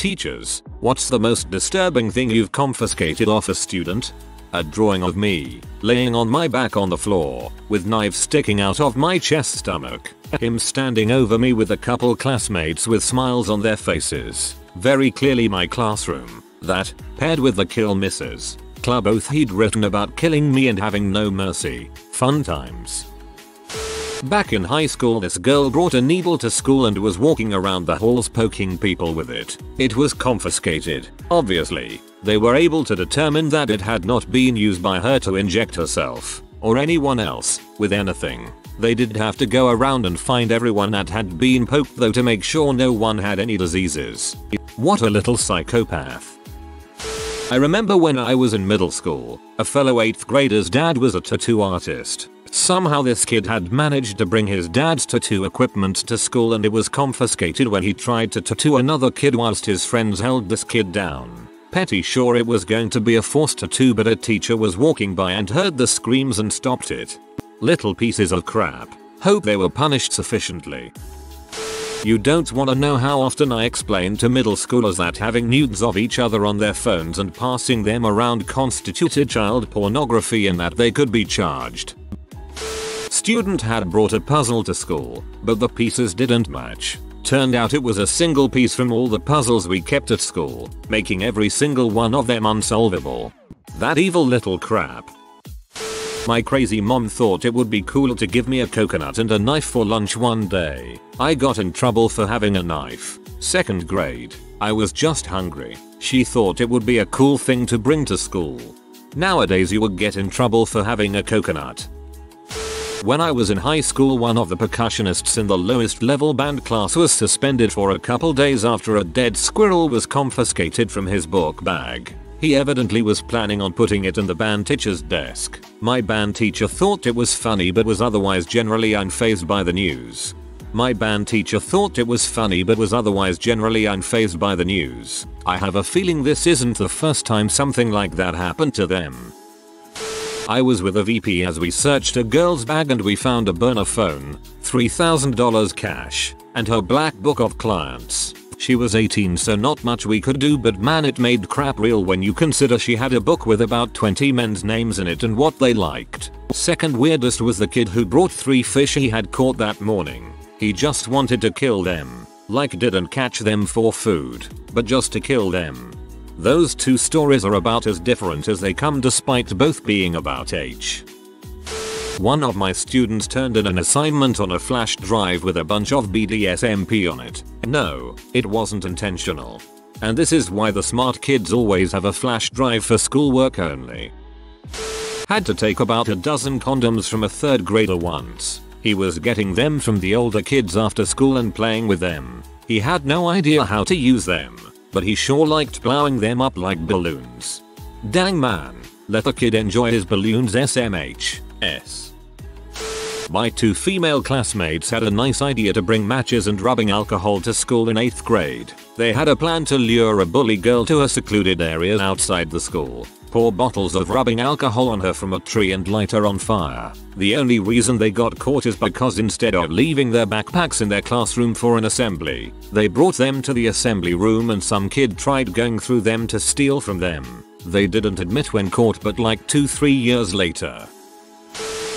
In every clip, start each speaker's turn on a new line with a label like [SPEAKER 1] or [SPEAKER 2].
[SPEAKER 1] Teachers, what's the most disturbing thing you've confiscated off a student? A drawing of me, laying on my back on the floor, with knives sticking out of my chest stomach. Him standing over me with a couple classmates with smiles on their faces. Very clearly my classroom. That, paired with the kill misses. Club oath he'd written about killing me and having no mercy. Fun times. Back in high school, this girl brought a needle to school and was walking around the halls poking people with it. It was confiscated, obviously. They were able to determine that it had not been used by her to inject herself, or anyone else, with anything. They did have to go around and find everyone that had been poked though to make sure no one had any diseases. What a little psychopath. I remember when I was in middle school, a fellow 8th grader's dad was a tattoo artist. Somehow this kid had managed to bring his dad's tattoo equipment to school and it was confiscated when he tried to tattoo another kid whilst his friends held this kid down. Petty sure it was going to be a forced tattoo, but a teacher was walking by and heard the screams and stopped it. Little pieces of crap. Hope they were punished sufficiently. You don't wanna know how often I explained to middle schoolers that having nudes of each other on their phones and passing them around constituted child pornography and that they could be charged. Student had brought a puzzle to school, but the pieces didn't match. Turned out it was a single piece from all the puzzles we kept at school, making every single one of them unsolvable. That evil little crap. My crazy mom thought it would be cool to give me a coconut and a knife for lunch one day. I got in trouble for having a knife. 2nd grade. I was just hungry. She thought it would be a cool thing to bring to school. Nowadays you would get in trouble for having a coconut. When I was in high school, one of the percussionists in the lowest level band class was suspended for a couple days after a dead squirrel was confiscated from his book bag. He evidently was planning on putting it in the band teacher's desk. My band teacher thought it was funny but was otherwise generally unfazed by the news. I have a feeling this isn't the first time something like that happened to them. I was with a VP as we searched a girl's bag and we found a burner phone, $3,000 cash, and her black book of clients. She was 18 so not much we could do, but man it made crap real when you consider she had a book with about 20 men's names in it and what they liked. Second weirdest was the kid who brought 3 fish he had caught that morning. He just wanted to kill them. Like didn't catch them for food, but just to kill them. Those two stories are about as different as they come despite both being about H. One of my students turned in an assignment on a flash drive with a bunch of BDSMP on it. No, it wasn't intentional. And this is why the smart kids always have a flash drive for schoolwork only. Had to take about a dozen condoms from a 3rd grader once. He was getting them from the older kids after school and playing with them. He had no idea how to use them, but he sure liked blowing them up like balloons. Dang man, let the kid enjoy his balloons SMH. My 2 female classmates had a nice idea to bring matches and rubbing alcohol to school in 8th grade. They had a plan to lure a bully girl to a secluded area outside the school, pour bottles of rubbing alcohol on her from a tree and light her on fire. The only reason they got caught is because instead of leaving their backpacks in their classroom for an assembly, they brought them to the assembly room and some kid tried going through them to steal from them. They didn't admit when caught, but like 2-3 years later.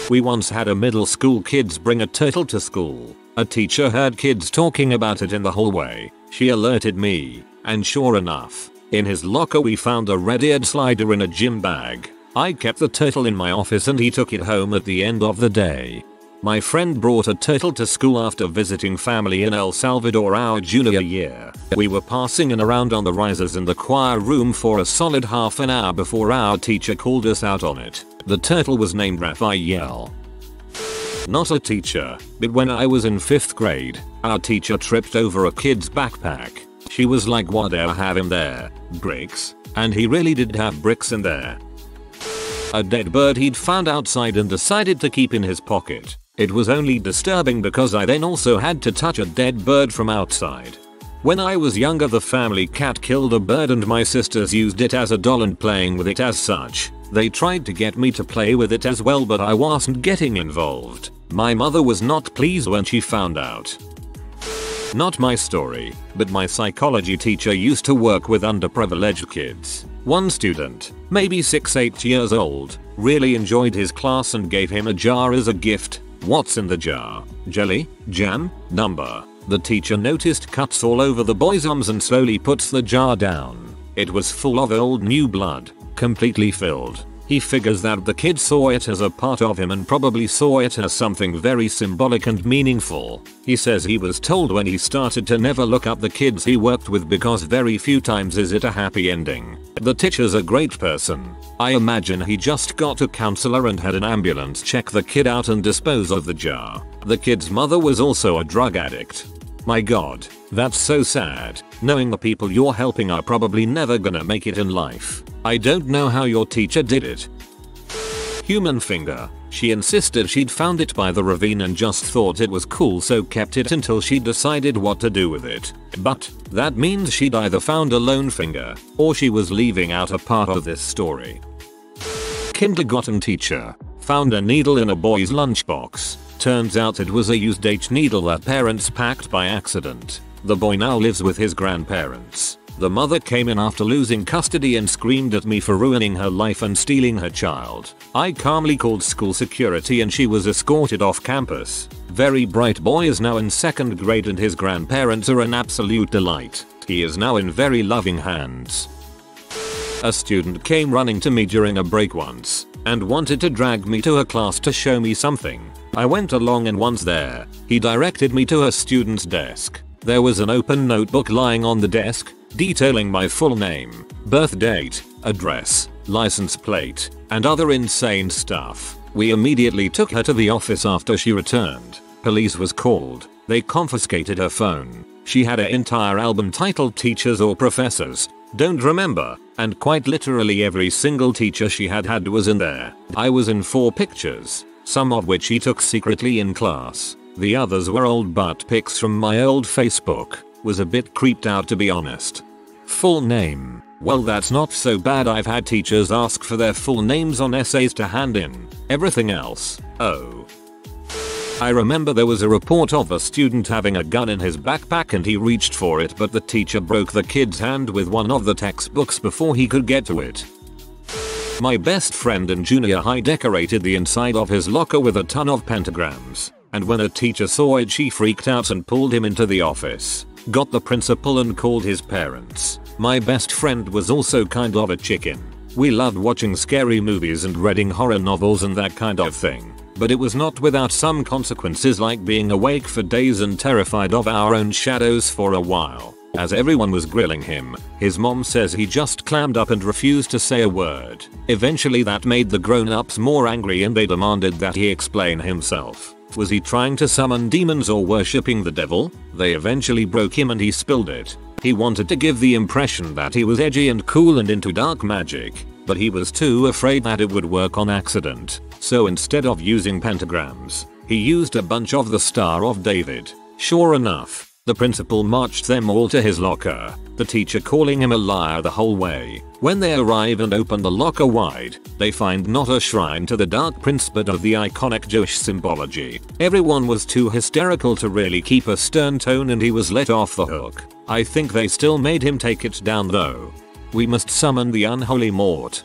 [SPEAKER 1] We once had a middle school kids bring a turtle to school. A teacher heard kids talking about it in the hallway. She alerted me, and sure enough, in his locker we found a red-eared slider in a gym bag. I kept the turtle in my office and he took it home at the end of the day. My friend brought a turtle to school after visiting family in El Salvador our junior year. We were passing it around on the risers in the choir room for a solid half an hour before our teacher called us out on it. The turtle was named Raphael. Not a teacher, but when I was in 5th grade, our teacher tripped over a kid's backpack. She was like, "What do I have in there? Bricks?" And he really did have bricks in there. A dead bird he'd found outside and decided to keep in his pocket. It was only disturbing because I then also had to touch a dead bird from outside. When I was younger, the family cat killed a bird and my sisters used it as a doll and playing with it as such. They tried to get me to play with it as well, but I wasn't getting involved. My mother was not pleased when she found out. Not my story, but my psychology teacher used to work with underprivileged kids. One student, maybe 6-8 years old, really enjoyed his class and gave him a jar as a gift. What's in the jar? Jelly? Jam? Number? The teacher noticed cuts all over the boy's arms and slowly puts the jar down. It was full of old new blood, completely filled. He figures that the kid saw it as a part of him and probably saw it as something very symbolic and meaningful. He says he was told when he started to never look up the kids he worked with because very few times is it a happy ending. The teacher's a great person. I imagine he just got a counselor and had an ambulance check the kid out and dispose of the jar. The kid's mother was also a drug addict. My god, that's so sad, knowing the people you're helping are probably never gonna make it in life. I don't know how your teacher did it. Human finger. She insisted she'd found it by the ravine and just thought it was cool, so kept it until she decided what to do with it. But that means she'd either found a lone finger or she was leaving out a part of this story. Kindergarten teacher found a needle in a boy's lunchbox. Turns out it was a used H needle that parents packed by accident. The boy now lives with his grandparents. The mother came in after losing custody and screamed at me for ruining her life and stealing her child. I calmly called school security and she was escorted off campus. Very bright boy is now in 2nd grade and his grandparents are an absolute delight. He is now in very loving hands. A student came running to me during a break once and wanted to drag me to her class to show me something. I went along and once there, he directed me to a student's desk. There was an open notebook lying on the desk, detailing my full name, birth date, address, license plate, and other insane stuff. We immediately took her to the office after she returned. Police was called. They confiscated her phone. She had an entire album titled Teachers or Professors. Don't remember, and quite literally every single teacher she had was in there. I was in 4 pictures, some of which he took secretly in class. The others were old butt pics from my old Facebook. Was a bit creeped out, to be honest. Full name. Well, that's not so bad. I've had teachers ask for their full names on essays to hand in. Everything else, oh. I remember there was a report of a student having a gun in his backpack and he reached for it, but the teacher broke the kid's hand with one of the textbooks before he could get to it. My best friend in junior high decorated the inside of his locker with a ton of pentagrams, and when a teacher saw it she freaked out and pulled him into the office. Got the principal and called his parents. My best friend was also kind of a chicken. We loved watching scary movies and reading horror novels and that kind of thing. But it was not without some consequences, like being awake for days and terrified of our own shadows for a while. As everyone was grilling him, his mom says he just clammed up and refused to say a word. Eventually that made the grown-ups more angry and they demanded that he explain himself. Was he trying to summon demons or worshipping the devil? They eventually broke him and he spilled it. He wanted to give the impression that he was edgy and cool and into dark magic, but he was too afraid that it would work on accident. So instead of using pentagrams, he used a bunch of the Star of David. Sure enough, the principal marched them all to his locker, the teacher calling him a liar the whole way. When they arrive and open the locker wide, they find not a shrine to the Dark Prince but of the iconic Jewish symbology. Everyone was too hysterical to really keep a stern tone and he was let off the hook. I think they still made him take it down though. We must summon the unholy Mort.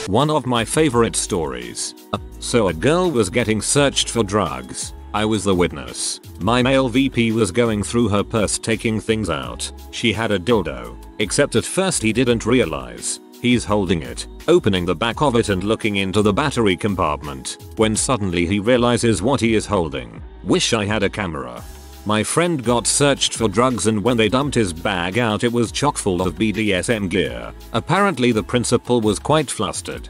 [SPEAKER 1] One of my favorite stories. So a girl was getting searched for drugs. I was the witness. My male VP was going through her purse taking things out. She had a dildo. Except at first he didn't realize. He's holding it, opening the back of it and looking into the battery compartment, when suddenly he realizes what he is holding. Wish I had a camera. My friend got searched for drugs and when they dumped his bag out it was chock full of BDSM gear. Apparently the principal was quite flustered.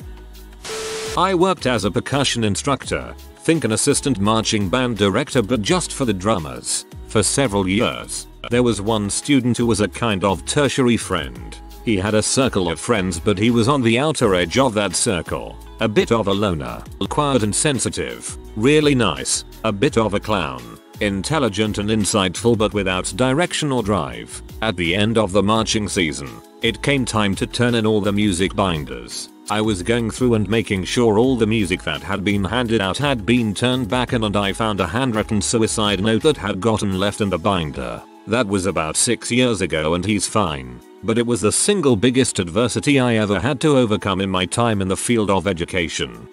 [SPEAKER 1] I worked as a percussion instructor. Think an assistant marching band director but just for the drummers. For several years. There was one student who was a kind of tertiary friend. He had a circle of friends but he was on the outer edge of that circle. A bit of a loner. Quiet and sensitive. Really nice. A bit of a clown. Intelligent and insightful but without direction or drive. At the end of the marching season, it came time to turn in all the music binders. I was going through and making sure all the music that had been handed out had been turned back in, and I found a handwritten suicide note that had gotten left in the binder. That was about 6 years ago and he's fine. But it was the single biggest adversity I ever had to overcome in my time in the field of education.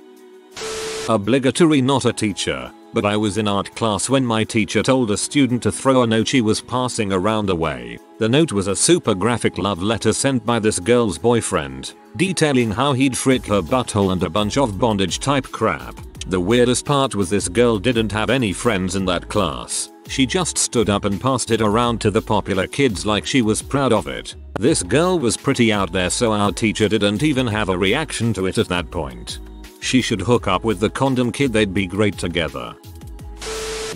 [SPEAKER 1] Obligatory, not a teacher, but I was in art class when my teacher told a student to throw a note she was passing around away. The note was a super graphic love letter sent by this girl's boyfriend, detailing how he'd frick her butthole and a bunch of bondage type crap. The weirdest part was this girl didn't have any friends in that class. She just stood up and passed it around to the popular kids like she was proud of it. This girl was pretty out there, so our teacher didn't even have a reaction to it at that point. She should hook up with the condom kid, they'd be great together.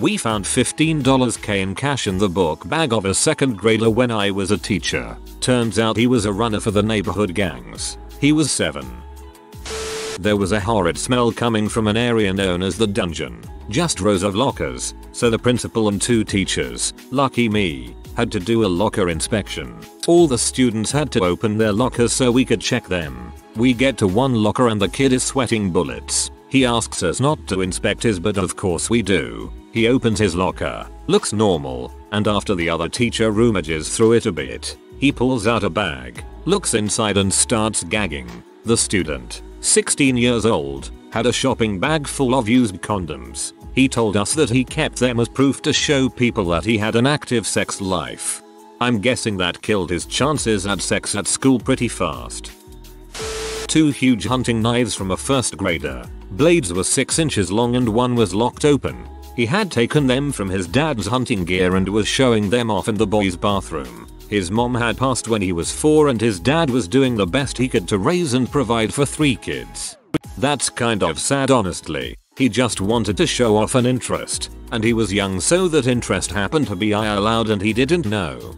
[SPEAKER 1] We found $15K in cash in the book bag of a 2nd grader when I was a teacher. Turns out he was a runner for the neighborhood gangs. He was 7. There was a horrid smell coming from an area known as the dungeon. Just rows of lockers, so the principal and 2 teachers, lucky me, had to do a locker inspection. All the students had to open their lockers so we could check them. We get to one locker and the kid is sweating bullets. He asks us not to inspect his, but of course we do. He opens his locker, looks normal, and after the other teacher rummages through it a bit, he pulls out a bag, looks inside and starts gagging. The student, 16 years old, had a shopping bag full of used condoms. He told us that he kept them as proof to show people that he had an active sex life. I'm guessing that killed his chances at sex at school pretty fast. 2 huge hunting knives from a 1st grader. Blades were 6 inches long and one was locked open. He had taken them from his dad's hunting gear and was showing them off in the boys' bathroom. His mom had passed when he was 4 and his dad was doing the best he could to raise and provide for 3 kids. That's kind of sad, honestly. He just wanted to show off an interest, and he was young, so that interest happened to be allowed and he didn't know.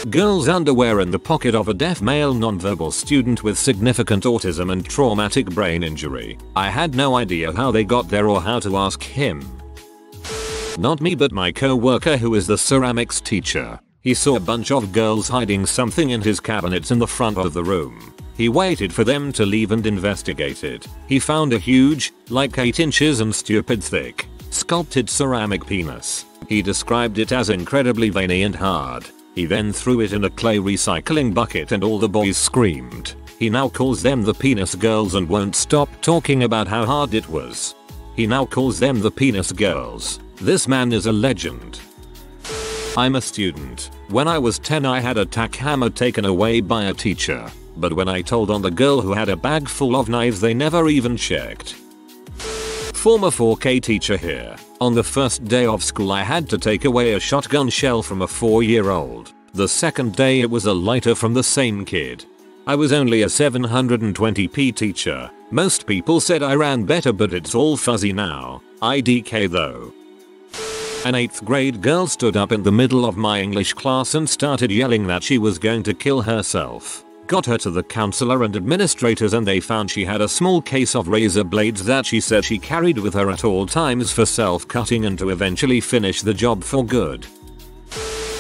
[SPEAKER 1] Girl's underwear in the pocket of a deaf male nonverbal student with significant autism and traumatic brain injury. I had no idea how they got there or how to ask him. Not me, but my co-worker who is the ceramics teacher. He saw a bunch of girls hiding something in his cabinets in the front of the room. He waited for them to leave and investigated. He found a huge, like 8 inches and stupid thick, sculpted ceramic penis. He described it as incredibly veiny and hard. He then threw it in a clay recycling bucket and all the boys screamed. He now calls them the penis girls and won't stop talking about how hard it was. He now calls them the penis girls. This man is a legend. I'm a student. When I was 10 I had a tack hammer taken away by a teacher. But when I told on the girl who had a bag full of knives they never even checked. Former 4K teacher here. On the first day of school I had to take away a shotgun shell from a 4-year-old. The second day it was a lighter from the same kid. I was only a 720p teacher. Most people said I ran better, but it's all fuzzy now. IDK though. An 8th grade girl stood up in the middle of my English class and started yelling that she was going to kill herself. Got her to the counselor and administrators and they found she had a small case of razor blades that she said she carried with her at all times for self-cutting and to eventually finish the job for good.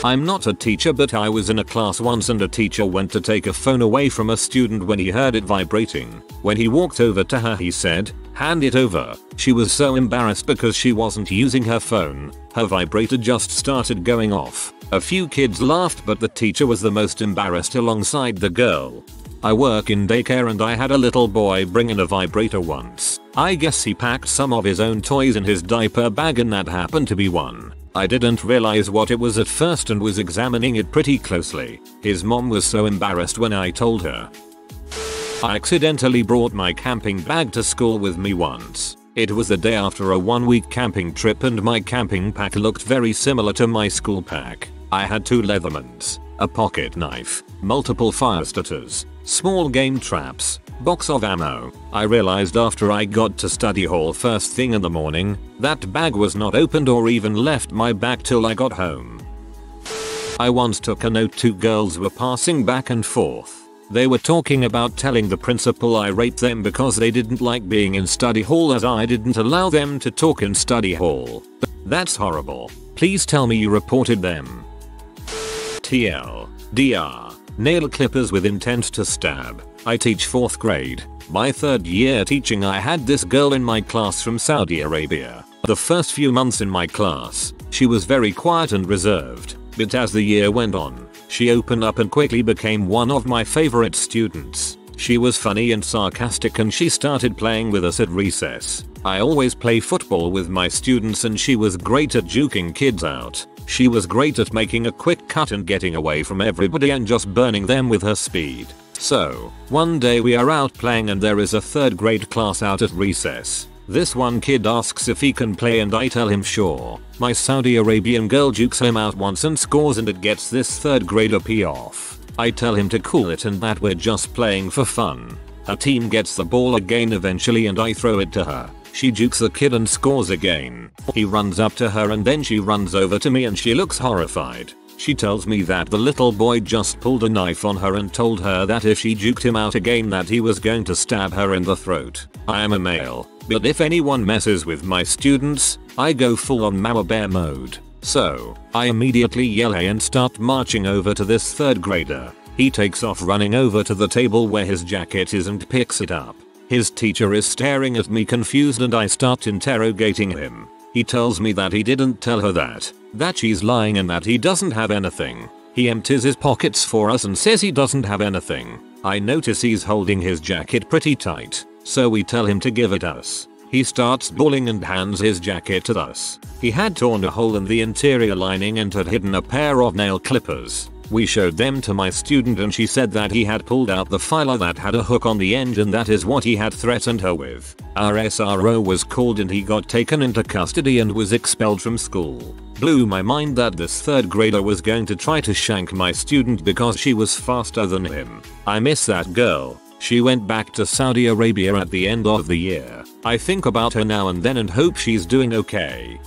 [SPEAKER 1] I'm not a teacher, but I was in a class once and a teacher went to take a phone away from a student when he heard it vibrating. When he walked over to her he said, "Hand it over." She was so embarrassed because she wasn't using her phone. Her vibrator just started going off. A few kids laughed, but the teacher was the most embarrassed alongside the girl. I work in daycare and I had a little boy bring in a vibrator once. I guess he packed some of his own toys in his diaper bag and that happened to be one. I didn't realize what it was at first and was examining it pretty closely. His mom was so embarrassed when I told her. I accidentally brought my camping bag to school with me once. It was the day after a 1-week camping trip and my camping pack looked very similar to my school pack. I had 2 Leathermans, a pocket knife, multiple fire starters, small game traps, box of ammo. I realized after I got to study hall first thing in the morning, that bag was not opened or even left my bag till I got home. I once took a note 2 girls were passing back and forth. They were talking about telling the principal I raped them because they didn't like being in study hall as I didn't allow them to talk in study hall. That's horrible. Please tell me you reported them. TLDR. Nail clippers with intent to stab. I teach 4th grade. My 3rd year teaching, I had this girl in my class from Saudi Arabia. The first few months in my class, she was very quiet and reserved, but as the year went on, she opened up and quickly became one of my favorite students. She was funny and sarcastic and she started playing with us at recess. I always play football with my students and she was great at juking kids out. She was great at making a quick cut and getting away from everybody and just burning them with her speed. So, one day we are out playing and there is a 3rd grade class out at recess. This one kid asks if he can play and I tell him sure. My Saudi Arabian girl jukes him out once and scores and it gets this 3rd grader pee off. I tell him to cool it and that we're just playing for fun. Her team gets the ball again eventually and I throw it to her. She jukes the kid and scores again. He runs up to her and then she runs over to me and she looks horrified. She tells me that the little boy just pulled a knife on her and told her that if she juked him out again that he was going to stab her in the throat. I am a male, but if anyone messes with my students, I go full on mama bear mode. So, I immediately yell hey and start marching over to this 3rd grader. He takes off running over to the table where his jacket is and picks it up. His teacher is staring at me confused and I start interrogating him. He tells me that he didn't tell her that she's lying and that he doesn't have anything. He empties his pockets for us and says he doesn't have anything. I notice he's holding his jacket pretty tight, so we tell him to give it us. He starts bawling and hands his jacket to us. He had torn a hole in the interior lining and had hidden a pair of nail clippers. We showed them to my student and she said that he had pulled out the filer that had a hook on the end and that is what he had threatened her with. Our SRO was called and he got taken into custody and was expelled from school. Blew my mind that this 3rd grader was going to try to shank my student because she was faster than him. I miss that girl. She went back to Saudi Arabia at the end of the year. I think about her now and then and hope she's doing okay.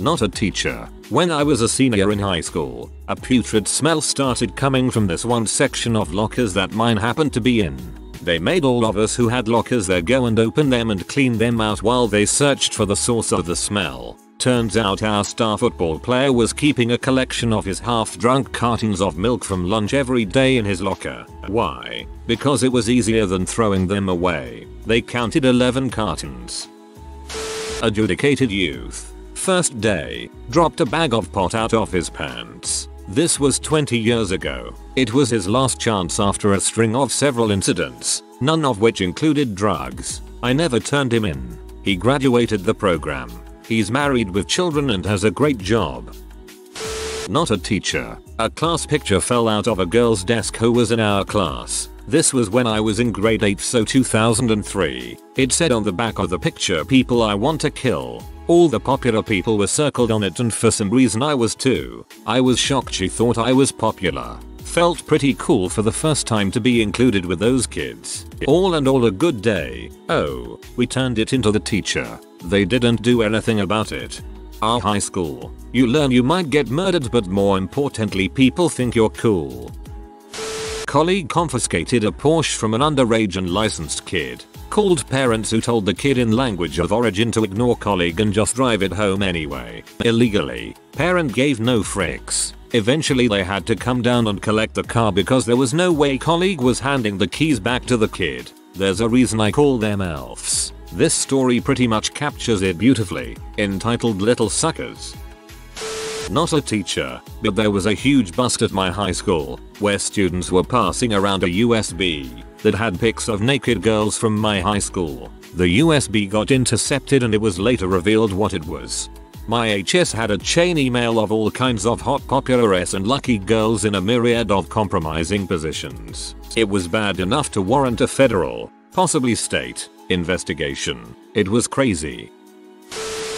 [SPEAKER 1] Not a teacher. When I was a senior in high school, a putrid smell started coming from this one section of lockers that mine happened to be in. They made all of us who had lockers there go and open them and clean them out while they searched for the source of the smell. Turns out our star football player was keeping a collection of his half-drunk cartons of milk from lunch every day in his locker. Why? Because it was easier than throwing them away. They counted 11 cartons. Adjudicated youth. First day, dropped a bag of pot out of his pants. This was 20 years ago. It was his last chance after a string of several incidents, none of which included drugs. I never turned him in. He graduated the program. He's married with children and has a great job. Not a teacher. A class picture fell out of a girl's desk who was in our class. This was when I was in grade 8, so 2003. It said on the back of the picture, people I want to kill. All the popular people were circled on it and for some reason I was too. I was shocked she thought I was popular. Felt pretty cool for the first time to be included with those kids. All in all a good day. Oh, we turned it into the teacher. They didn't do anything about it. Our high school. You learn you might get murdered but more importantly people think you're cool. Colleague confiscated a Porsche from an underage and licensed kid. Called parents who told the kid in language of origin to ignore colleague and just drive it home anyway. Illegally. Parent gave no fricks. Eventually they had to come down and collect the car because there was no way colleague was handing the keys back to the kid. There's a reason I call them elves. This story pretty much captures it beautifully, entitled Little Suckers. Not a teacher, but there was a huge bust at my high school, where students were passing around a USB that had pics of naked girls from my high school. The USB got intercepted and it was later revealed what it was. My HS had a chain email of all kinds of hot popular and lucky girls in a myriad of compromising positions. It was bad enough to warrant a federal, possibly state, investigation. It was crazy.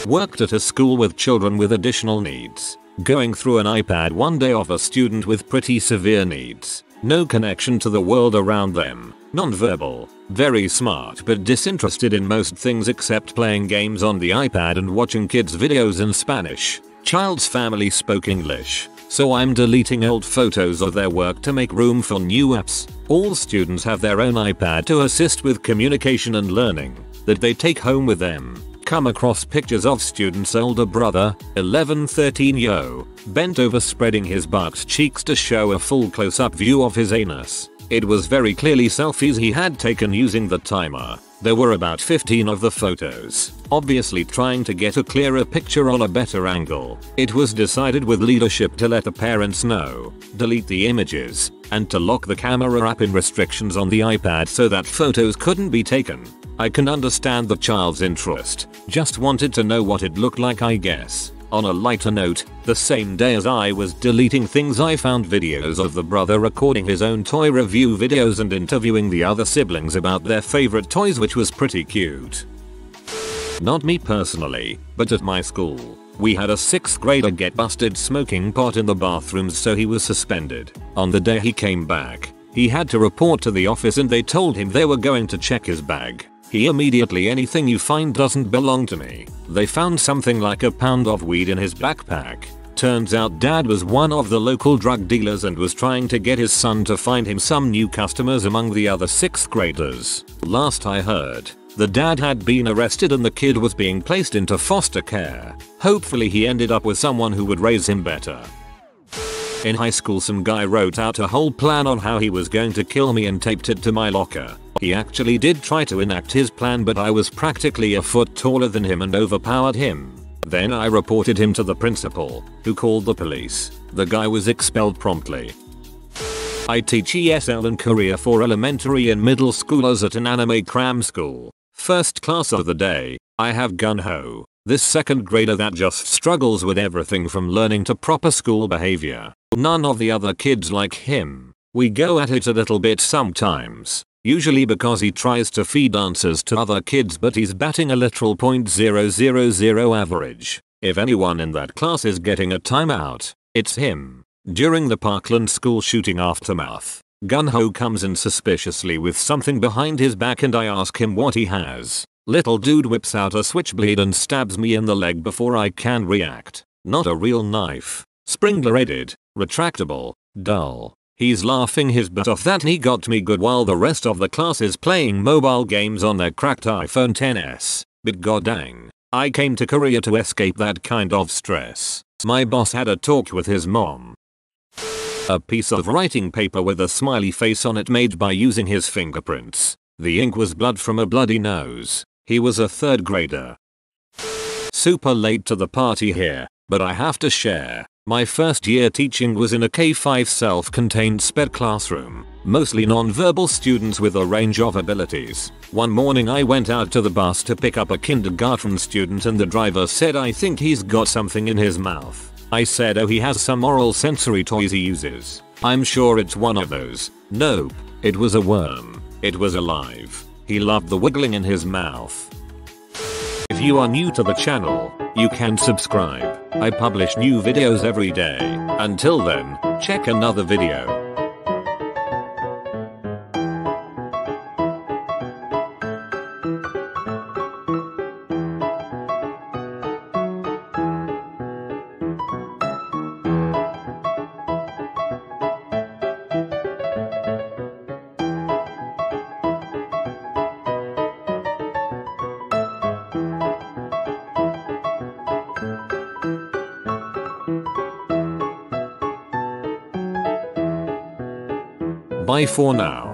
[SPEAKER 1] Worked at a school with children with additional needs. Going through an iPad one day of a student with pretty severe needs. No connection to the world around them. Non-verbal. Very smart but disinterested in most things except playing games on the iPad and watching kids videos in Spanish. Child's family spoke English. So I'm deleting old photos of their work to make room for new apps. All students have their own iPad to assist with communication and learning that they take home with them. Come across pictures of student's older brother, 11-13 bent over spreading his butt cheeks to show a full close-up view of his anus. It was very clearly selfies he had taken using the timer. There were about 15 of the photos, obviously trying to get a clearer picture on a better angle. It was decided with leadership to let the parents know, delete the images, and to lock the camera app in restrictions on the iPad so that photos couldn't be taken. I can understand the child's interest, just wanted to know what it looked like, I guess. On a lighter note, the same day as I was deleting things, I found videos of the brother recording his own toy review videos and interviewing the other siblings about their favorite toys, which was pretty cute. Not me personally, but at my school, we had a 6th grader get busted smoking pot in the bathrooms, so he was suspended. On the day he came back, he had to report to the office and they told him they were going to check his bag. He immediately, anything you find doesn't belong to me. They found something like a pound of weed in his backpack. Turns out dad was one of the local drug dealers and was trying to get his son to find him some new customers among the other 6th graders. Last I heard, the dad had been arrested and the kid was being placed into foster care. Hopefully he ended up with someone who would raise him better. In high school, some guy wrote out a whole plan on how he was going to kill me and taped it to my locker. He actually did try to enact his plan, but I was practically a foot taller than him and overpowered him. Then I reported him to the principal, who called the police. The guy was expelled promptly. I teach ESL and Korea for elementary and middle schoolers at an anime cram school. First class of the day, I have Gun-Ho, this 2nd grader that just struggles with everything from learning to proper school behavior. None of the other kids like him. We go at it a little bit sometimes, usually because he tries to feed answers to other kids, but he's batting a literal .000 average. If anyone in that class is getting a timeout, it's him. During the Parkland school shooting aftermath, Gun-Ho comes in suspiciously with something behind his back and I ask him what he has. Little dude whips out a switchblade and stabs me in the leg before I can react. Not a real knife. Spring-loaded, retractable, dull. He's laughing his butt off that he got me good while the rest of the class is playing mobile games on their cracked iPhone XS. But goddang, I came to Korea to escape that kind of stress. My boss had a talk with his mom. A piece of writing paper with a smiley face on it made by using his fingerprints. The ink was blood from a bloody nose. He was a 3rd grader. Super late to the party here, but I have to share. My first year teaching was in a K5 self-contained sped classroom, mostly non-verbal students with a range of abilities. One morning I went out to the bus to pick up a kindergarten student and the driver said, "I think he's got something in his mouth." I said, "Oh, he has some oral sensory toys he uses. I'm sure it's one of those." Nope, it was a worm. It was alive. He loved the wiggling in his mouth. If you are new to the channel, you can subscribe. I publish new videos every day. Until then, check another video. Bye for now.